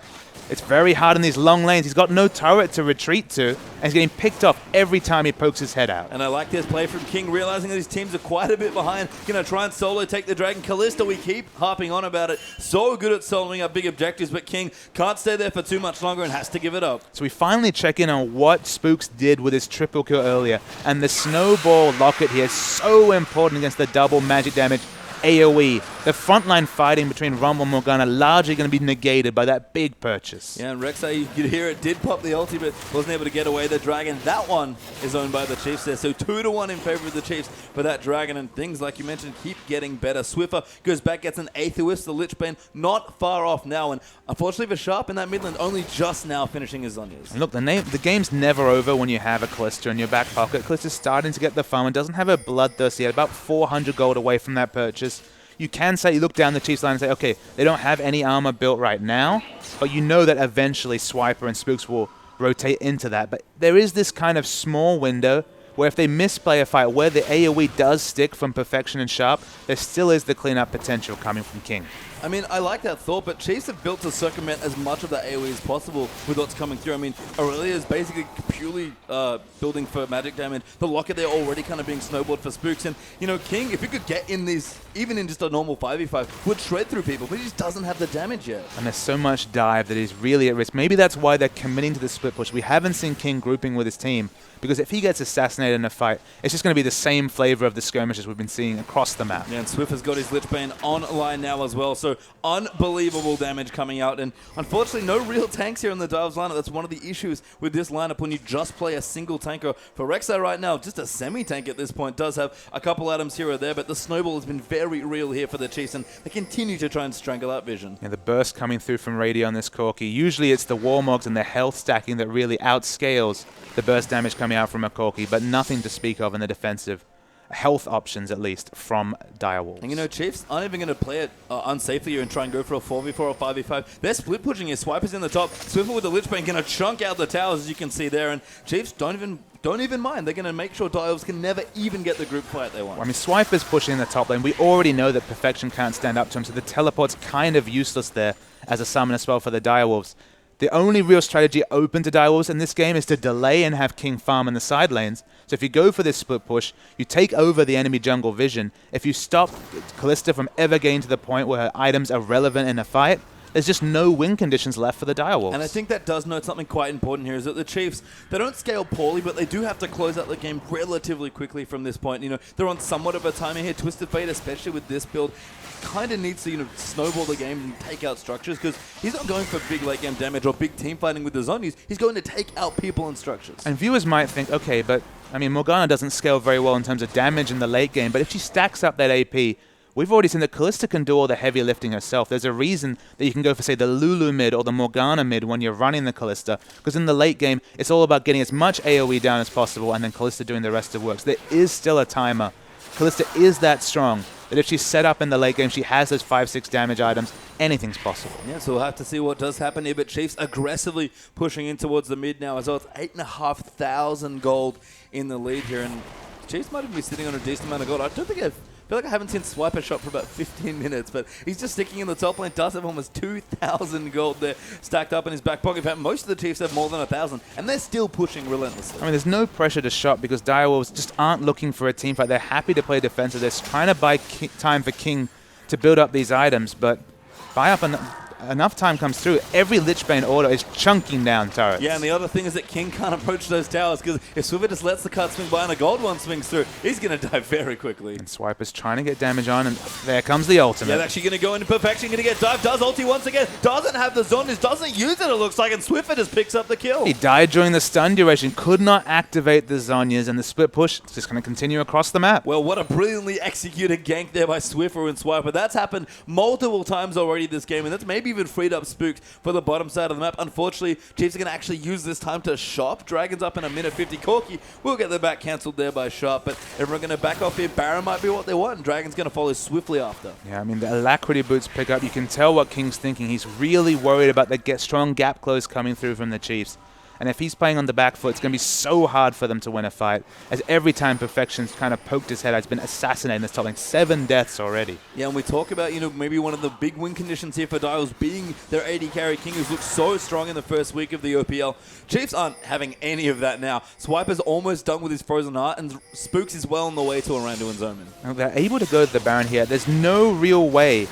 it's very hard in these long lanes. He's got no turret to retreat to, and he's getting picked off every time he pokes his head out. And I like this play from King, realizing that his teams are quite a bit behind. Going to try and solo take the Dragon. Callista, we keep harping on about it. So good at soloing up big objectives, but King can't stay there for too much longer and has to give it up. So we finally check in on what Spooks did with his triple kill earlier, and the snowball locket here is so important against the double magic damage AoE. The frontline fighting between Rumble and Morgana largely going to be negated by that big purchase. Yeah, and Rek'Sai, you could hear it, did pop the ulti, but wasn't able to get away the Dragon. That one is owned by the Chiefs there, so 2-1 in favor of the Chiefs for that Dragon, and things, like you mentioned, keep getting better. Swiffer goes back, gets an Aetherwisp, the Lich Bane not far off now, and unfortunately for Sharp in that mid lane, only just now finishing his Zhonya's. And look, the game's never over when you have a Callista in your back pocket. Callista's starting to get the farm and doesn't have a bloodthirsty yet, about 400 gold away from that purchase. You can say, you look down the Chiefs line and say, okay, they don't have any armor built right now, but you know that eventually Swiper and Spooks will rotate into that. But there is this kind of small window where if they misplay a fight where the AoE does stick from Perfection and Sharp, there still is the cleanup potential coming from King. I mean, I like that thought, but Chiefs have built to circumvent as much of the AoE as possible with what's coming through. I mean, Aurelia is basically purely building for magic damage. The Locket there already kind of being snowballed for Spooks. And, you know, King, if he could get in these, even in just a normal 5v5, would shred through people, but he just doesn't have the damage yet. And there's so much dive that he's really at risk. Maybe that's why they're committing to the split push. We haven't seen King grouping with his team, because if he gets assassinated in a fight, it's just going to be the same flavor of the skirmishes we've been seeing across the map. Yeah, and Swift has got his Lich Bane online now as well, so unbelievable damage coming out. And unfortunately, no real tanks here in the Dives lineup. That's one of the issues with this lineup when you just play a single tanker. For Rek'Sai right now, just a semi-tank at this point, does have a couple items here or there, but the snowball has been very real here for the Chiefs, and they continue to try and strangle out Vision. Yeah, the burst coming through from Radio on this Corki. Usually it's the Warmogs and their health stacking that really outscales the burst damage coming out from a Corki, but nothing to speak of in the defensive health options, at least, from Direwolves. And you know, Chiefs aren't even going to play it unsafely here and try and go for a 4v4 or 5v5. They're split pushing here. Swiper's in the top. Swiffer with the Lich Bane going to chunk out the towers, as you can see there. And Chiefs don't even mind. They're going to make sure Direwolves can never even get the group fight they want. I mean, Swiper's pushing in the top lane. We already know that Perfection can't stand up to him, so the teleport's kind of useless there as a summoner spell for the Direwolves. The only real strategy open to Direwolves in this game is to delay and have King farm in the side lanes. So if you go for this split push, you take over the enemy jungle Vision. If you stop Callista from ever getting to the point where her items are relevant in a fight, there's just no win conditions left for the Direwolves. And I think that does note something quite important here, is that the Chiefs, they don't scale poorly, but they do have to close out the game relatively quickly from this point. You know, they're on somewhat of a timer here. Twisted Fate, especially with this build, kind of needs to, you know, snowball the game and take out structures, because he's not going for big late game damage or big team fighting with the Zhonya's. He's going to take out people and structures. And viewers might think, okay, but I mean, Morgana doesn't scale very well in terms of damage in the late game, but if she stacks up that AP, we've already seen that Callista can do all the heavy lifting herself. There's a reason that you can go for, say, the Lulu mid or the Morgana mid when you're running the Callista, because in the late game, it's all about getting as much AoE down as possible and then Callista doing the rest of the work. So there is still a timer. Callista is that strong that if she's set up in the late game, she has those 5-6 damage items, anything's possible. Yeah, so we'll have to see what does happen here, but Chiefs aggressively pushing in towards the mid now as well. It's 8,500 gold in the lead here, and Chiefs might even be sitting on a decent amount of gold. I feel like I haven't seen Swiper shot for about 15 minutes, but he's just sticking in the top lane. Does have almost 2,000 gold there stacked up in his back pocket. In fact, most of the Chiefs have more than 1,000, and they're still pushing relentlessly. I mean, there's no pressure to shot because Direwolves just aren't looking for a team fight. They're happy to play defensive. They're trying to buy time for King to build up these items, but buy up enough time comes through, every Lich Bane order is chunking down turrets. Yeah, and the other thing is that King can't approach those towers, because if Swiffer just lets the cut swing by and a gold one swings through, he's going to die very quickly. And Swiper's trying to get damage on, and there comes the ultimate. Yeah, they're actually going to go into Perfection, going to get dive, does ulti once again, doesn't have the Zhonya's, doesn't use it looks like, and Swiffer just picks up the kill. He died during the stun duration, could not activate the Zhonya's, and the split push is just going to continue across the map. Well, what a brilliantly executed gank there by Swiffer and Swiper. That's happened multiple times already this game, and that's maybe even freed up Spooks for the bottom side of the map. Unfortunately, Chiefs are going to actually use this time to shop. Dragon's up in a minute 50. Corki will get the back cancelled there by Sharp, but everyone going to back off here. Baron might be what they want, and Dragon's going to follow swiftly after. Yeah, I mean, the Alacrity boots pick up. You can tell what King's thinking. He's really worried about the strong gap close coming through from the Chiefs. And if he's playing on the back foot, it's going to be so hard for them to win a fight. As every time Perfection's kind of poked his head out, he's been assassinated in this top lane. 7 deaths already. Yeah, and we talk about, you know, maybe one of the big win conditions here for Dials being their AD carry King, who's looked so strong in the first week of the OPL. Chiefs aren't having any of that now. Swiper's almost done with his Frozen Heart, and Spooks is well on the way to Orandu and Zoman. Now, they're able to go to the Baron here. There's no real way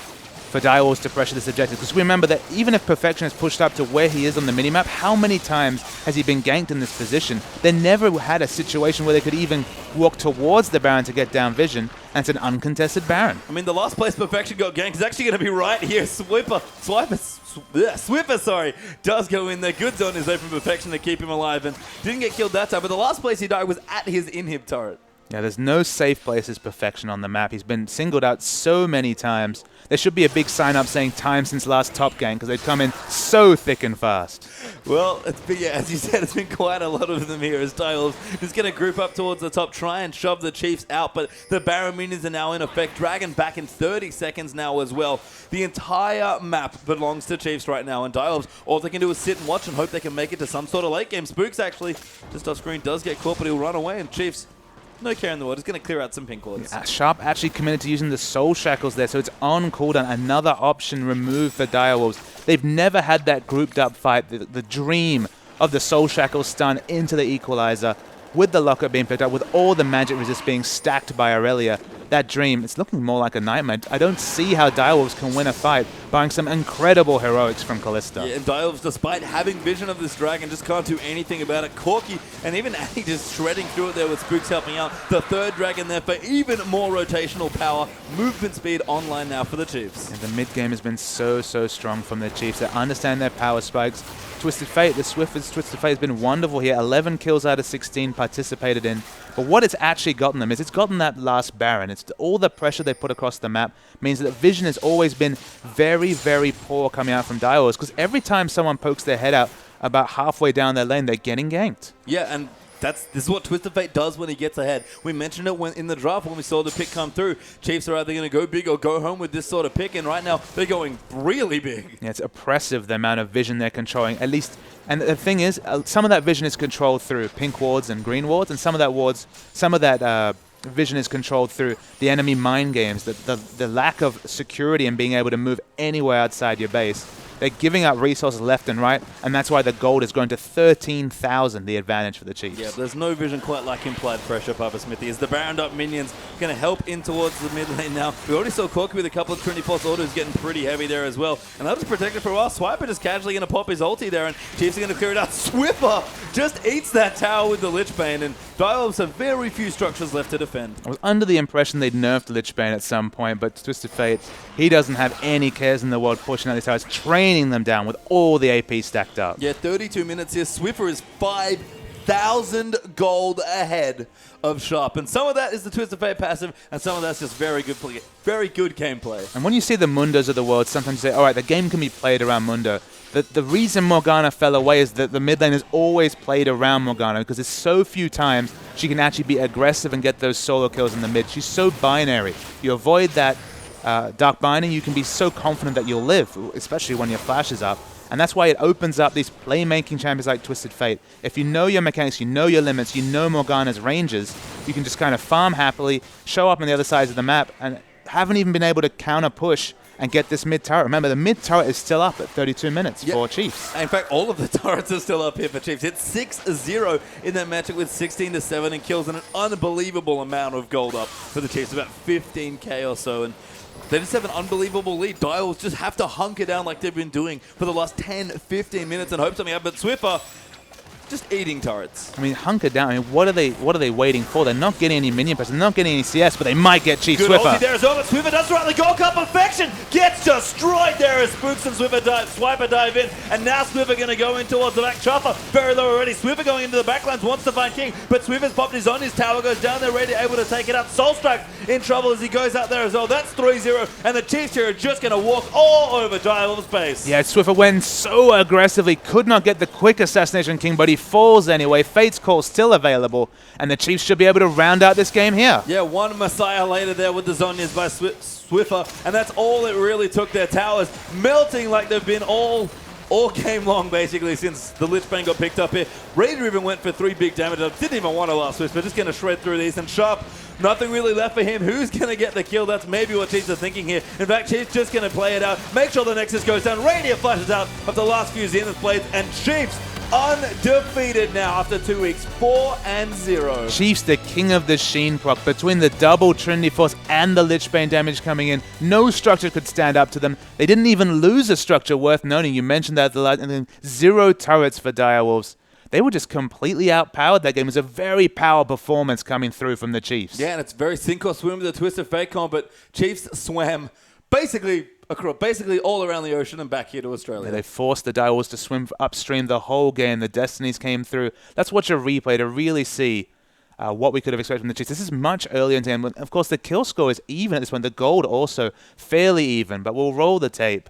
for Direwolves to pressure this objective. Because remember that even if Perfection is pushed up to where he is on the minimap, how many times has he been ganked in this position? They never had a situation where they could even walk towards the Baron to get down vision, and it's an uncontested Baron. I mean, the last place Perfection got ganked is actually going to be right here. Swiffer, sorry, does go in there. Good zone is open Perfection to keep him alive and didn't get killed that time, but the last place he died was at his inhib turret. Yeah, there's no safe place as Perfection on the map. He's been singled out so many times. There should be a big sign up saying time since last top gang because they've come in so thick and fast. Well, as you said, it's been quite a lot of them here as Direwolves is going to group up towards the top, try and shove the Chiefs out, but the Baron minions are now in effect. Dragon back in 30 seconds now as well. The entire map belongs to Chiefs right now, and Direwolves, all they can do is sit and watch and hope they can make it to some sort of late game. Spooks actually, just off screen, does get caught, but he'll run away, and Chiefs, no care in the world. It's going to clear out some pink wards. Sharp actually committed to using the Soul Shackles there, so it's on cooldown. Another option removed for Direwolves. They've never had that grouped up fight, the dream of the Soul Shackle stun into the Equalizer, with the lockup being picked up, with all the magic resist being stacked by Aurelia. That dream, it's looking more like a nightmare. I don't see how Direwolves can win a fight, barring some incredible heroics from Kalista. Yeah, and Direwolves, despite having vision of this dragon, just can't do anything about it. Corki and even Annie just shredding through it there with Spooks helping out. The third dragon there for even more rotational power. Movement speed online now for the Chiefs. And the mid game has been so strong from the Chiefs. They understand their power spikes. Twisted Fate, the Swifters Twisted Fate has been wonderful here. 11 kills out of 16 participated in. But what it's actually gotten them is it's gotten that last Baron. It's all the pressure they put across the map means that vision has always been very poor coming out from Direwolves, because every time someone pokes their head out about halfway down their lane, they're getting ganked. Yeah, and this is what Twisted Fate does when he gets ahead. We mentioned it in the draft when we saw the pick come through. Chiefs are either going to go big or go home with this sort of pick, and right now they're going really big. Yeah, it's oppressive the amount of vision they're controlling, at least. And the thing is, some of that vision is controlled through pink wards and green wards, and some of that vision is controlled through the enemy mind games, the lack of security and being able to move anywhere outside your base. They're giving up resources left and right, and that's why the gold is going to 13,000, the advantage for the Chiefs. Yeah, there's no vision quite like implied pressure, Papa Smithy. As the Baron up minions going to help in towards the mid lane now. We already saw Corky with a couple of Trinity Force autos getting pretty heavy there as well. And that was protected for a while. Swiper just casually going to pop his ulti there, and Chiefs are going to clear it out. Swiffer just eats that tower with the Lich Bane, and Direwolves have very few structures left to defend. I was under the impression they'd nerfed Lich Bane at some point, but Twisted Fate, he doesn't have any cares in the world pushing out these towers, training them down with all the AP stacked up. Yeah, 32 minutes here. Swiffer is 5,000 gold ahead of Sharp, and some of that is the Twisted Fate passive, and some of that's just very good gameplay. And when you see the Mundos of the world, sometimes you say, all right, the game can be played around Mundo. The reason Morgana fell away is that the mid lane is always played around Morgana, because there's so few times she can actually be aggressive and get those solo kills in the mid. She's so binary. You avoid that Dark Binding, you can be so confident that you'll live, especially when your flash is up. And that's why it opens up these playmaking champions like Twisted Fate. If you know your mechanics, you know your limits, you know Morgana's ranges, you can just kind of farm happily, show up on the other sides of the map, and haven't even been able to counter push and get this mid turret. Remember, the mid turret is still up at 32 minutes for Chiefs. In fact, all of the turrets are still up here for Chiefs. It's 6-0 in that matchup with 16-7 and kills and an unbelievable amount of gold up for the Chiefs, about 15k or so. And they just have an unbelievable lead. Direwolves just have to hunker down like they've been doing for the last 10-15 minutes and hope something happens. But Swiffer just eating turrets. I mean, hunker down. I mean, what are they waiting for? They're not getting any minion press. They're not getting any CS, but they might get Chief Good Swiffer. ulti there as well, but Swiffer does right. The gold cup perfection gets destroyed there as Spooks and Swiper dive in, and now Swiffer going to go in towards the back. Chopper very low already. Swiffer going into the backlines, wants to find King, but Swiffer's popped his on. His tower goes down there, ready, able to take it out. Soulstrike in trouble as he goes out there as well. That's 3-0, and the Chiefs here are just going to walk all over Direwolves' base. Yeah, Swiffer went so aggressively, could not get the quick assassination King, but he falls anyway. Fate's Call still available, and the Chiefs should be able to round out this game here. Yeah, one Messiah later there with the Zonyas by Swiffer, and that's all it really took. Their towers melting like they've been all game long, basically, since the Lich Bane got picked up here. Raider even went for 3 big damage. Didn't even want to last Swiffer, just going to shred through these, and Sharp, nothing really left for him. Who's going to get the kill? That's maybe what Chiefs are thinking here. In fact, Chiefs just going to play it out, make sure the Nexus goes down. Radiant flashes out of the last few Zenith blades, and Chiefs undefeated now after 2 weeks, 4-0. Chiefs, the king of the Sheen proc. Between the double Trinity Force and the Lich Bane damage coming in, no structure could stand up to them. They didn't even lose a structure worth noting. You mentioned that the last, and then 0 turrets for Direwolves. They were just completely outpowered that game. It was a very power performance coming through from the Chiefs. Yeah, and it's very sink or swim with the Twisted Fate comp, but Chiefs swam basically all around the ocean and back here to Australia. Yeah, they forced the Direwolves to swim upstream the whole game. The Destinies came through. Let's watch a replay to really see what we could have expected from the Chiefs. This is much earlier in the game. Of course, the kill score is even at this point. The gold also fairly even, but we'll roll the tape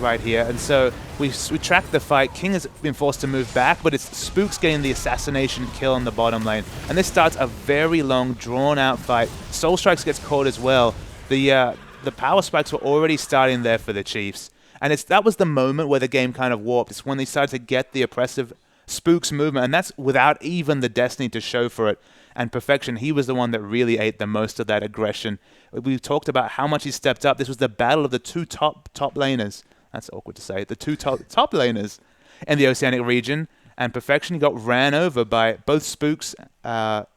right here. And so we track the fight. King has been forced to move back, but it's Spooks getting the assassination kill in the bottom lane. And this starts a very long, drawn-out fight. Soul Strikes gets caught as well. The power spikes were already starting there for the Chiefs. And that was the moment where the game kind of warped. It's when they started to get the oppressive Spooks movement, and that's without even the Destiny to show for it. And Perfection, he was the one that really ate the most of that aggression. We talked about how much he stepped up. This was the battle of the two top laners. That's awkward to say. The two top laners in the Oceanic region. And Perfection got ran over by both Spooks,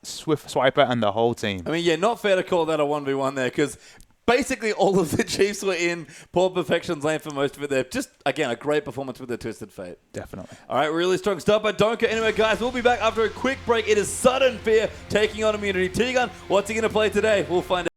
Swift Swiper, and the whole team. I mean, yeah, not fair to call that a 1v1 there, because basically all of the Chiefs were in poor Perfection's lane for most of it there. Just, again, a great performance with the Twisted Fate. Definitely. All right, really strong start, but don't go anywhere, guys. We'll be back after a quick break. It is Sudden Fear taking on Immunity. Tegan, what's he going to play today? We'll find out.